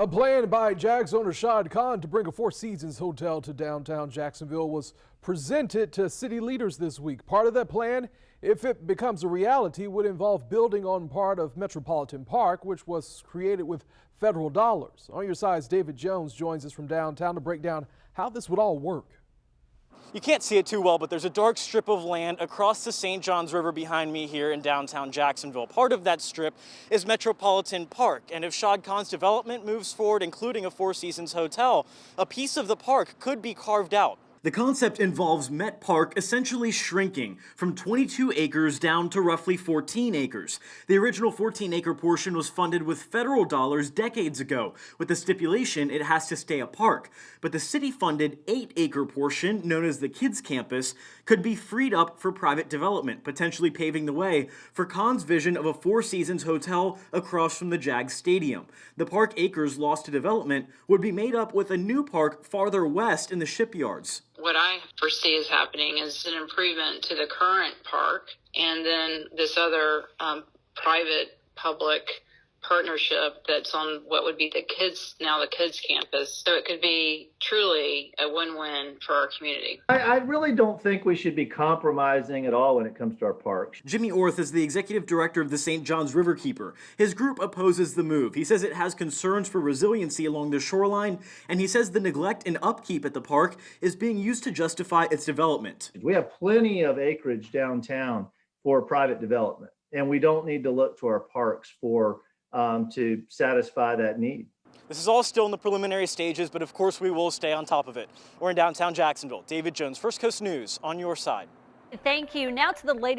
A plan by Jags owner Shad Khan to bring a Four Seasons hotel to downtown Jacksonville was presented to city leaders this week. Part of that plan, if it becomes a reality, would involve building on part of Metropolitan Park, which was created with federal dollars. On your side's David Jones joins us from downtown to break down how this would all work. You can't see it too well, but there's a dark strip of land across the St. Johns River behind me here in downtown Jacksonville. Part of that strip is Metropolitan Park, and if Shad Khan's development moves forward, including a Four Seasons hotel, a piece of the park could be carved out. The concept involves Met Park essentially shrinking from 22 acres down to roughly 14 acres. The original 14-acre portion was funded with federal dollars decades ago, with the stipulation it has to stay a park. But the city-funded 8-acre portion, known as the Kids Campus, could be freed up for private development, potentially paving the way for Khan's vision of a Four Seasons hotel across from the Jags Stadium. The park acres lost to development would be made up with a new park farther west in the shipyards. What I foresee is happening is an improvement to the current park, and then this other private-public partnership that's on what would be the kids campus. So it could be truly a win-win for our community. I really don't think we should be compromising at all when it comes to our parks. Jimmy Orth is the executive director of the St. Johns Riverkeeper. His group opposes the move. He says it has concerns for resiliency along the shoreline, and he says the neglect and upkeep at the park is being used to justify its development. We have plenty of acreage downtown for private development, and we don't need to look to our parks to satisfy that need. This is all still in the preliminary stages, but of course we will stay on top of it. We're in downtown Jacksonville. David Jones, First Coast News, on your side. Thank you. Now to the latest.